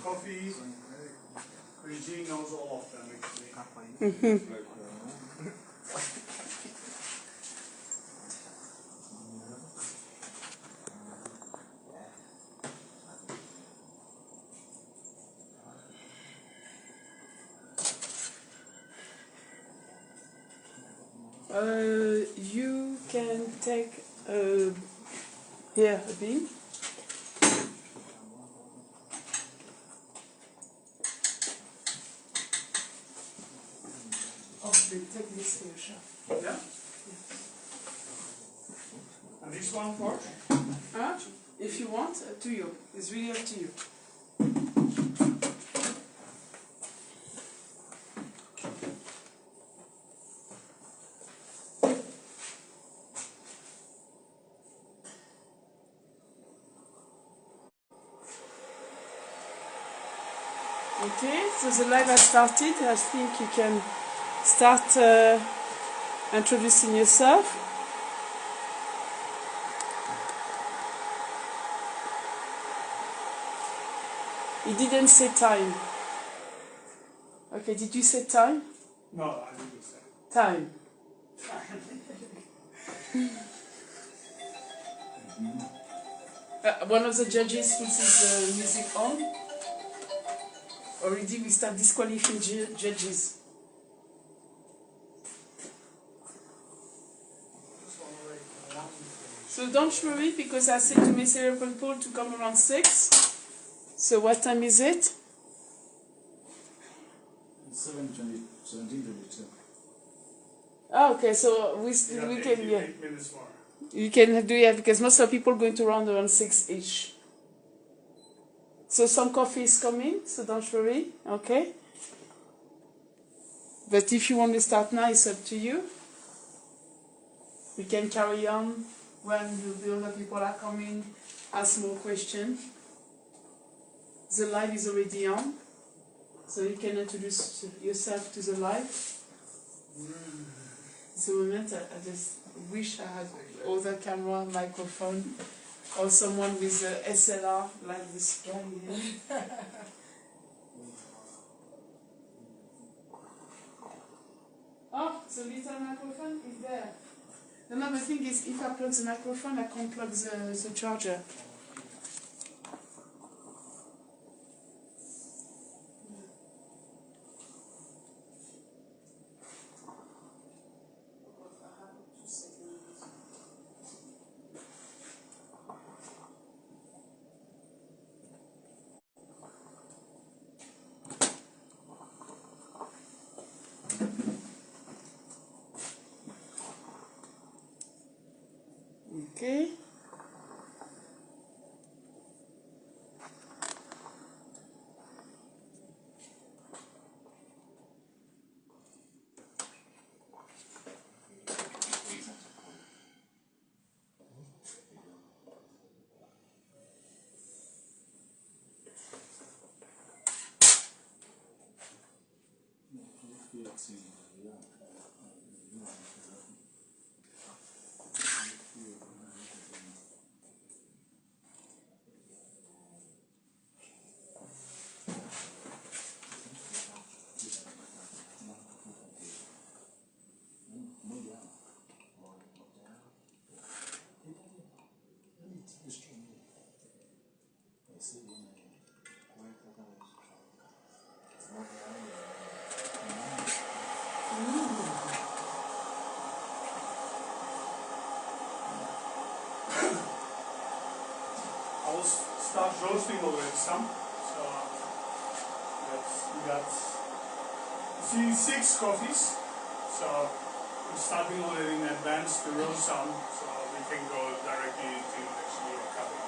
coffee. Eugene knows all of them actually. You can take here a bean. Oh, take this here, Chef. Yeah? And this one for? If you want, to you. It's really up to you. Okay, so the live has started. I think you can start introducing yourself. You didn't say time. Okay, did you say time? No, I didn't say. Time. One of the judges puts his music on. Already we start disqualifying judges. So don't worry, because I said to Mr. Paul to come around 6. So what time is it? 17:22. Oh, okay, so we can, yeah. 8 minutes more. You can do it, because most of the people are going to round around 6 each. So some coffee is coming, so don't worry, okay? But if you want to start now, it's up to you. We can carry on when the other people are coming, ask more questions. The live is already on, so you can introduce yourself to the live. The moment I just wish I had other camera, microphone, or someone with a SLR like this guy here. Oh, the little microphone is there. Another thing is, if I plug the microphone, I can't plug the charger. Okay. I will start roasting already some. So we got see 6 coffees. So we're starting already in advance to roast some, so we can go directly to actually a cupping.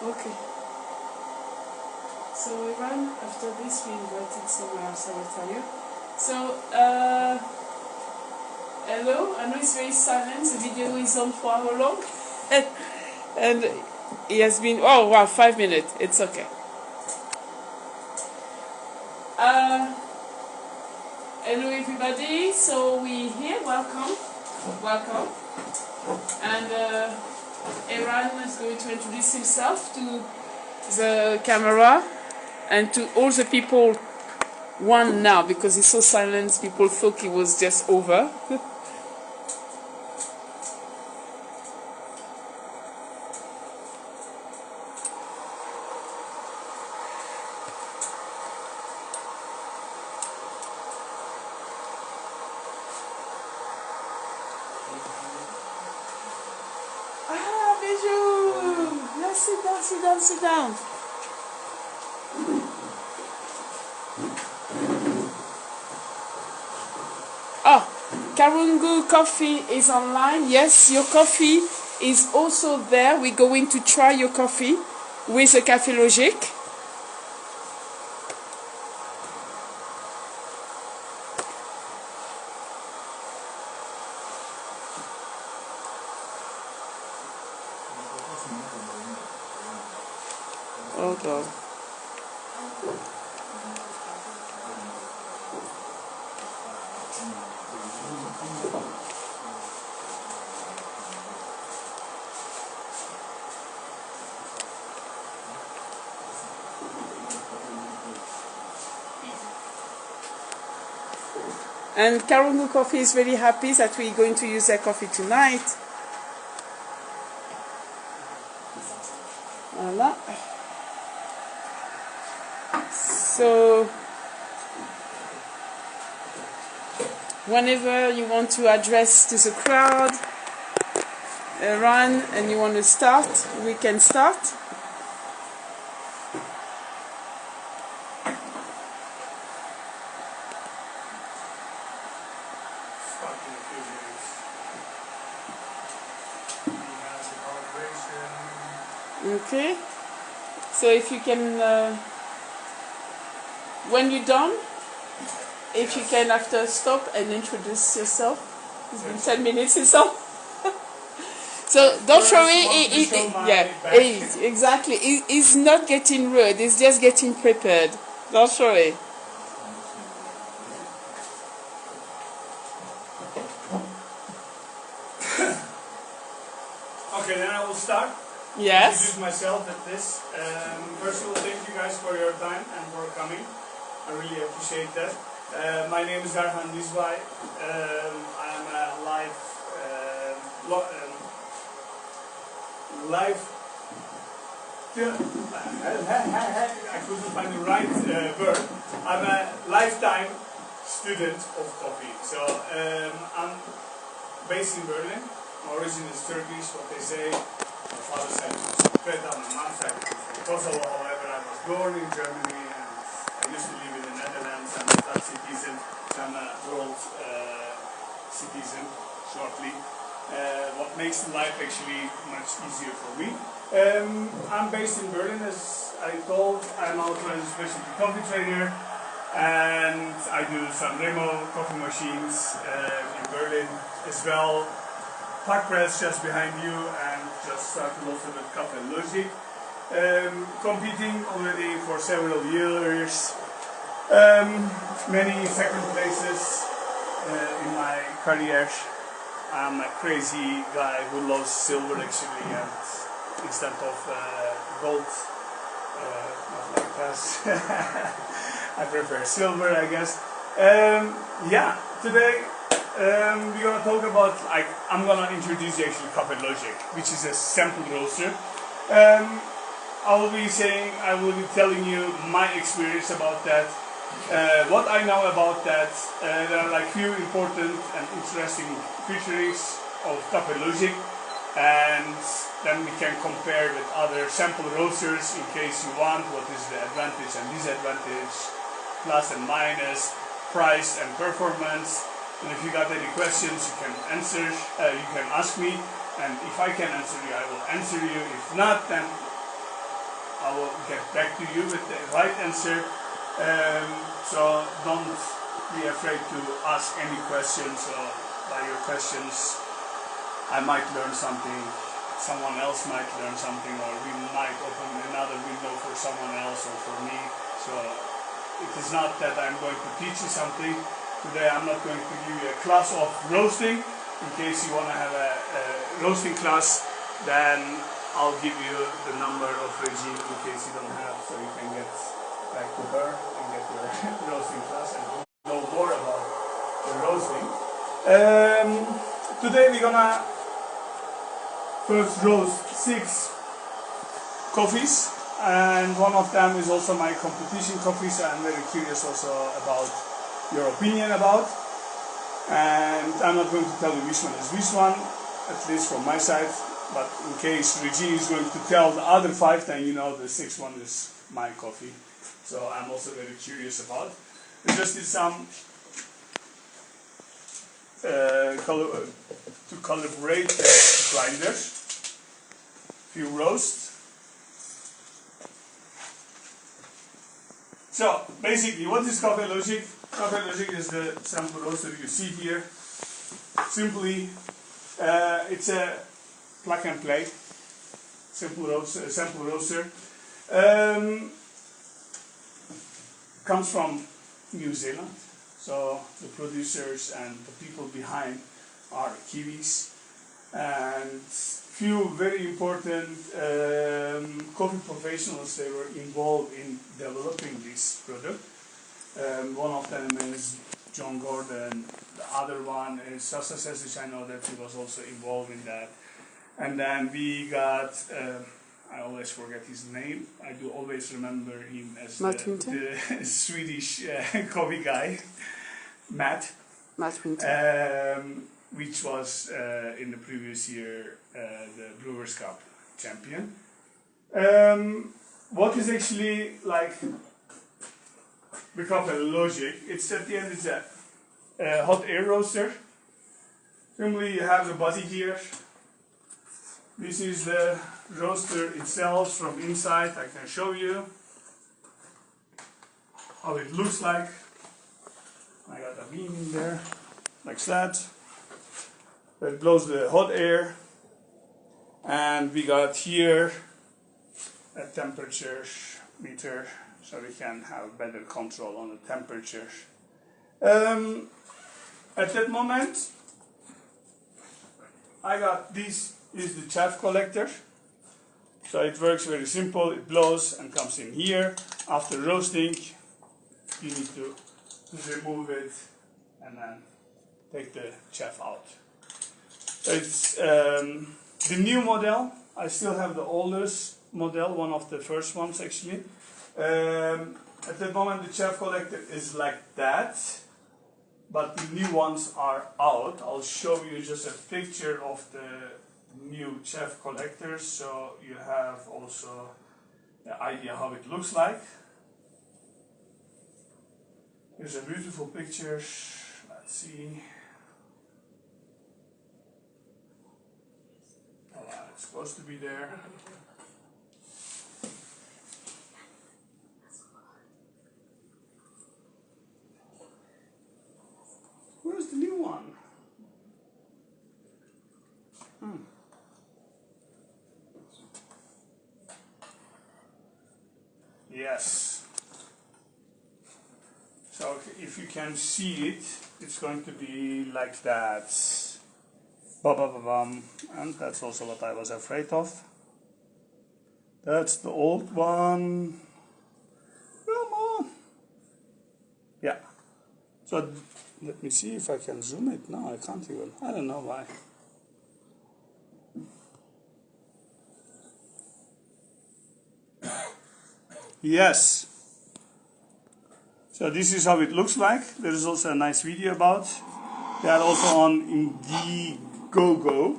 Okay. So Erhan, after this we invited somewhere else, I will tell you. So Hello, I know it's very silent, the video is on for how long? And it has been, oh wow, 5 minutes, it's okay. Hello everybody, so we here, welcome. And Erhan is going to introduce himself to the camera and to all the people, one now, because he's so silent, people thought it was just over. Ah, Bijou! Let's sit down. Oh, Karungu coffee is online. Yes, your coffee is also there. We're going to try your coffee with a Kaffelogic. Oh God. And Karungu Coffee is very happy that we're going to use their coffee tonight. Voila. So, whenever you want to address to the crowd, Erhan, and you want to start, we can start. Okay, so if you can, when you're done, if you can after stop and introduce yourself. It's been 10 minutes or so. So don't worry, exactly, it's not getting rude, it's just getting prepared. Don't worry. Okay, then I will start. Yes. Introduce myself at this. First of all, thank you guys for your time and for coming. I really appreciate that. My name is Erhan Dizbay. I am a I couldn't find the right word. I'm a lifetime student of coffee. So I'm based in Berlin. My origin is Turkish, what they say. My father said Feta, my mom said Kosovo. However, I was born in Germany and I used to live in the Netherlands. I'm a Dutch citizen. I'm a world citizen shortly. What makes life actually much easier for me. I'm based in Berlin, as I told. I'm also a specialty coffee trainer and I do some Remo coffee machines in Berlin as well. Park press just behind you, and just started also with Kaffelogic. Competing already for several years. Many second places in my career. I'm a crazy guy who loves silver actually, and instead of gold, not like that. I prefer silver, I guess. Yeah, today we're gonna talk about, I'm gonna introduce you actually Kaffelogic, which is a sample roaster. I will be telling you my experience about that, what I know about that. There are like few important and interesting features of Kaffelogic, and then we can compare with other sample roasters in case you want what is the advantage and disadvantage, plus and minus, price and performance. And if you got any questions, you can ask me, and if I can answer you, I will answer you. If not, then I will get back to you with the right answer. So don't be afraid to ask any questions. by your questions, I might learn something, someone else might learn something, or we might open another window for someone else or for me. So it is not that I'm going to teach you something. Today I'm not going to give you a class of roasting. In case you want to have a roasting class, then I'll give you the number of Regine in case you don't have, so you can get back to her and get your roasting class and know more about the roasting. Today we're gonna first roast 6 coffees, and one of them is also my competition coffee, so I'm very curious also about your opinion about. And I'm not going to tell you which one is which one, at least from my side, but in case Regine is going to tell the other 5, then you know the 6th one is my coffee. So I'm also very curious about. We just did some to calibrate the grinder, few roasts. So basically, what is Kaffelogic? Kaffelogic is the sample roaster you see here. Simply, it's a plug and play sample roaster. Comes from New Zealand, so the producers and the people behind are Kiwis, and few very important coffee professionals, they were involved in developing this product. One of them is John Gordon, the other one is Sasa Sesic, I know that he was also involved in that. And then we got, I always forget his name, I do always remember him as the Swedish coffee guy, Matt Winter. Which was in the previous year the Brewers Cup champion. What is actually like the Kaffelogic? It's at the end, it's a hot air roaster. Normally you have the body here. This is the roaster itself from inside. I can show you how it looks like. I got a beam in there, like that. That blows the hot air, and we got here a temperature meter, so we can have better control on the temperature. At that moment, I got this is the chaff collector, so it works very simple. It blows and comes in here. After roasting, you need to remove it and then take the chaff out. It's the new model. I still have the oldest model, one of the first ones actually. At the moment the chaff collector is like that, but the new ones are out. I'll show you just a picture of the new chaff collectors, so you have also the idea how it looks like. Here's a beautiful picture. Let's see. It's supposed to be there. Where's the new one? Yes. So if you can see it, it's going to be like that. And that's also what I was afraid of. That's the old one. Come on. Yeah. So let me see if I can zoom it. No, I can't even. I don't know why. Yes. So this is how it looks like. There is also a nice video about. They are also on Indiegogo.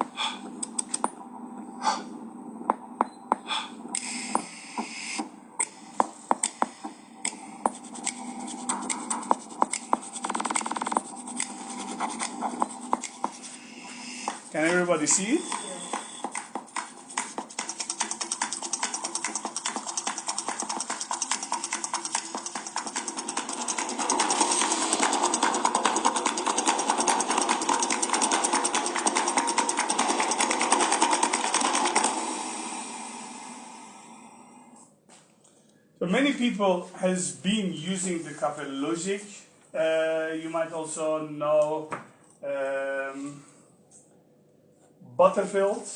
Can everybody see it? So many people has been using the Kaffelogic. You might also know Butterfield.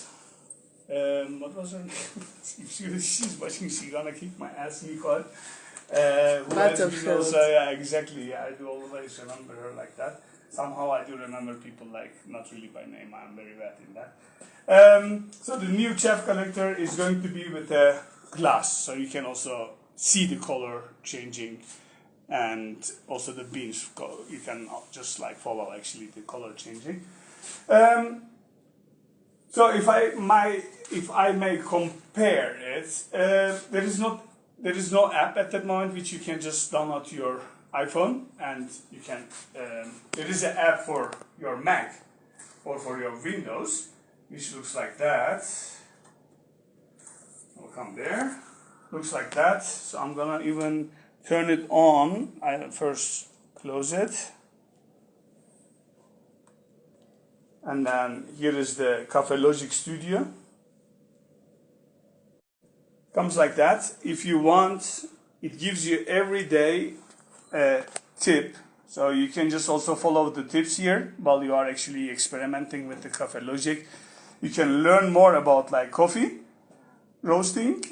What was her name? If she's watching, she's gonna kick my ass, Nicole. Butterfield. Also, yeah, exactly. Yeah, I do always remember her like that. Somehow I do remember people like, not really by name, I'm very bad in that. So the new chef collector is going to be with a glass, so you can also see the color changing, and also the beans, you can just like follow actually the color changing. So if I may compare it, there is no app at that moment which you can just download to your iPhone, and you can. There is an app for your Mac or for your Windows, which looks like that. I'll come there. Looks like that. So I'm gonna even turn it on. I first close it. And then here is the Kaffelogic Studio. Comes like that. If you want, it gives you every day a tip. So you can just also follow the tips here while you are actually experimenting with the Kaffelogic. You can learn more about like coffee roasting.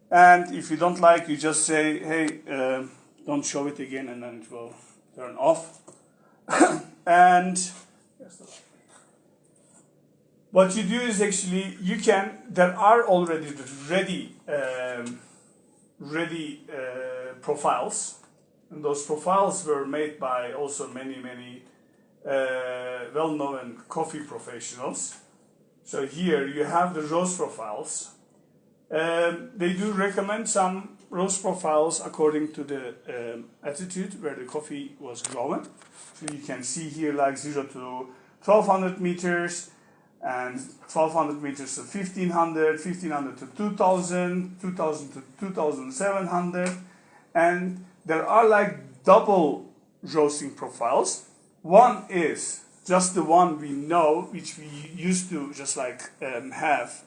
And if you don't like, you just say, hey, don't show it again, and then it will turn off. And what you do is actually, there are already ready profiles, and those profiles were made by also many well-known coffee professionals. So here you have the roast profiles. They do recommend some roast profiles according to the altitude where the coffee was growing. So you can see here like 0 to 1200 meters, and 1200 meters to 1500, 1500 to 2000, 2000 to 2700, and there are like double roasting profiles. One is just the one we know, which we used to just like have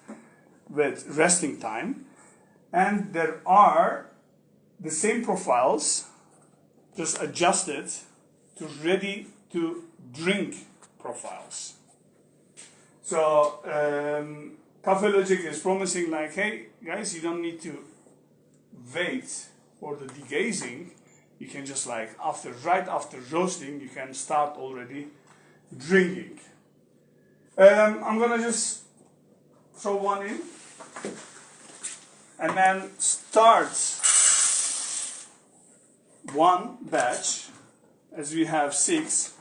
with resting time, and there are the same profiles just adjusted to ready to drink profiles. So Kaffelogic is promising like, hey guys, you don't need to wait for the degazing. You can just like right after roasting, you can start already drinking. I'm gonna just throw one in and then start one batch, as we have 6.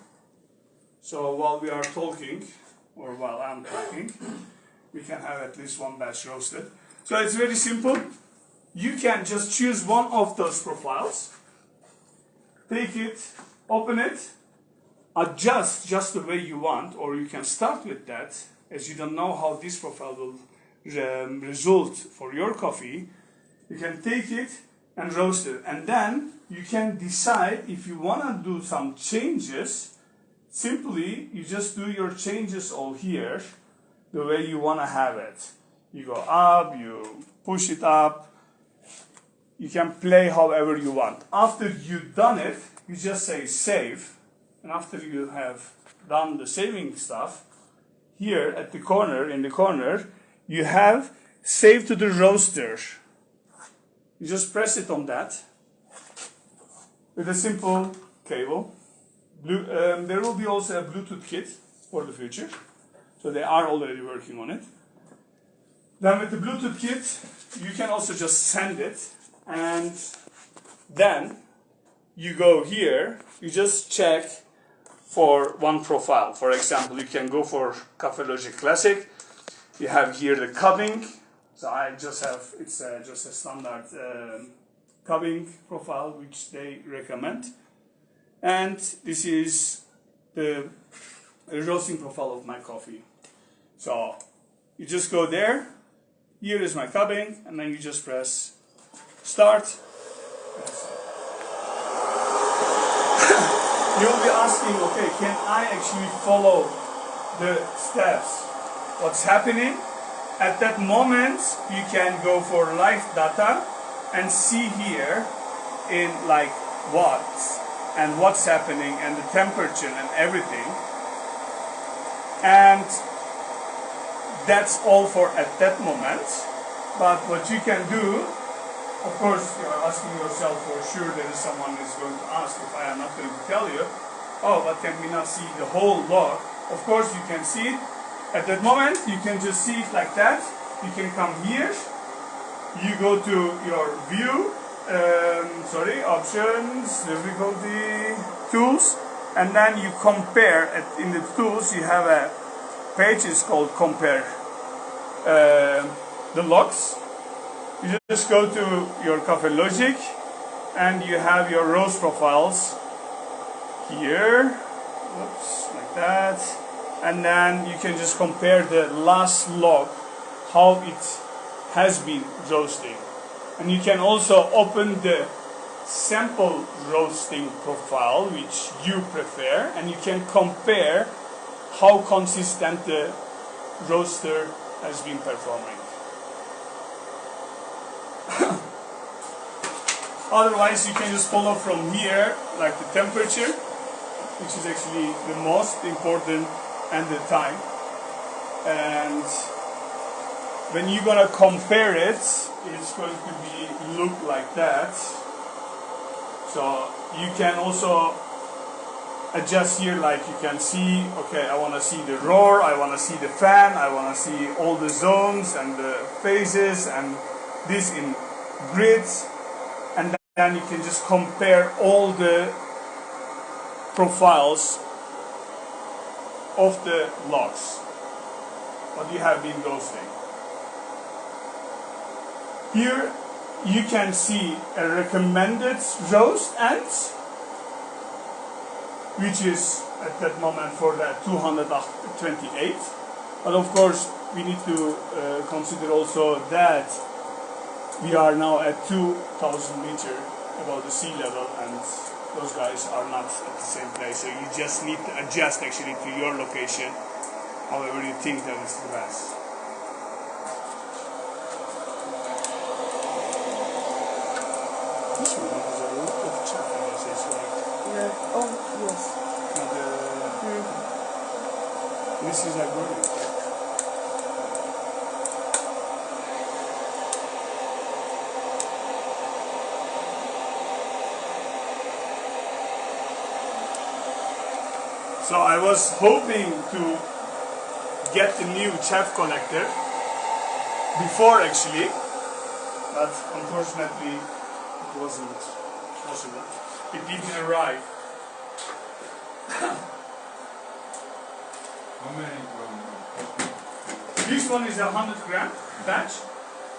So while we are talking, or while I'm talking, we can have at least one batch roasted. So it's very simple. You can just choose one of those profiles, take it, open it, adjust just the way you want, or you can start with that, as you don't know how this profile will result for your coffee. You can take it and roast it, and then you can decide if you want to do some changes. Simply, you just do your changes all here, the way you want to have it. You go up, you push it up, you can play however you want. After you've done it, you just say save, and after you have done the saving stuff, here at the corner, in the corner, you have save to the roaster. You just press it on that with a simple cable. There will be also a Bluetooth kit for the future, so they are already working on it. Then with the Bluetooth kit, you can also just send it, and then you go here, you just check for one profile. For example, you can go for Kaffelogic Classic. You have here the cubbing. So I just have, it's just a standard cubbing profile which they recommend. And this is the roasting profile of my coffee. So you just go there, here is my cubbing, and then you just press start. You'll be asking, okay, can I actually follow the steps? What's happening? At that moment, you can go for live data, and see here in like watts and what's happening and the temperature and everything. And that's all for at that moment. But what you can do, of course, you are asking yourself for sure that someone is going to ask if I am not going to tell you, oh, but can we not see the whole log? Of course you can see it. At that moment you can just see it like that. You can come here, you go to your view, options, difficulty, tools, and then you compare. In the tools you have a page is called compare the logs. You just go to your Kaffelogic and you have your roast profiles here, whoops, like that, and then you can just compare the last log, how it has been roasting. And you can also open the sample roasting profile which you prefer, and you can compare how consistent the roaster has been performing. Otherwise you can just follow from here, like the temperature, which is actually the most important, and the time. And when you're gonna compare it, it's going to be look like that. So you can also adjust here, like you can see, okay, I want to see the roar, I want to see the fan, I want to see all the zones and the phases and this in grids, and then you can just compare all the profiles of the logs what you have been roasting. Here you can see a recommended roast ends, which is at that moment for the 228. But of course we need to consider also that we are now at 2,000 meters above the sea level, and those guys are not at the same place. So you just need to adjust actually to your location, however you think that is the best. This one has a lot of chocolate, it's like... Yeah. Oh, yes. And, this is like burning. So I was hoping to get the new chaff collector before actually, but unfortunately it wasn't possible. It didn't arrive. How many grams? This one is a 100 gram batch,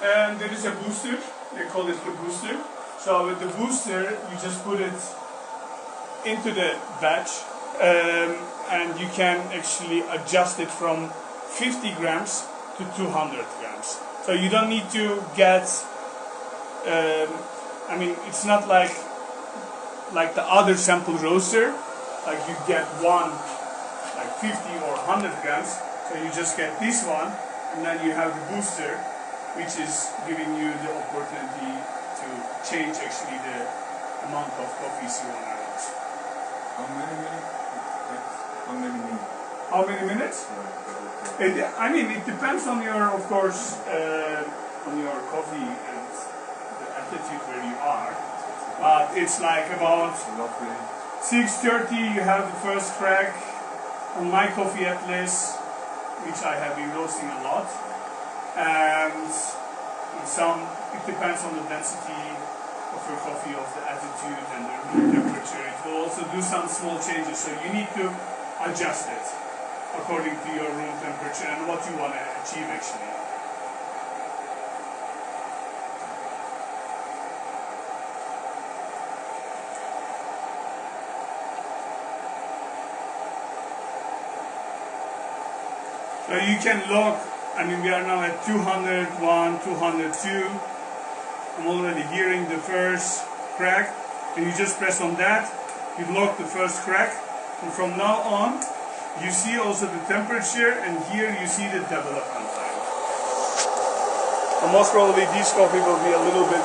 and there is a booster. They call it the booster. So with the booster, you just put it into the batch. And you can actually adjust it from 50 grams to 200 grams. So you don't need to get, I mean, it's not like the other sample roaster, like you get one, like 50 or 100 grams. So you just get this one, and then you have the booster, which is giving you the opportunity to change actually the amount of coffees you want to roast. How many minutes? How many minutes? How many minutes? I mean, it depends on your, of course, on your coffee and the altitude where you are. But it's like about 6:30 you have the first crack. On my coffee at least, which I have been roasting a lot. And it depends on the density of your coffee, of the altitude and the room temperature. It will also do some small changes, so you need to adjust it according to your room temperature and what you want to achieve actually. So you can log, I mean we are now at 201, 202. I'm already hearing the first crack, and you just press on that, you lock the first crack. And from now on, you see also the temperature, and here you see the development time. So most probably this coffee will be a little bit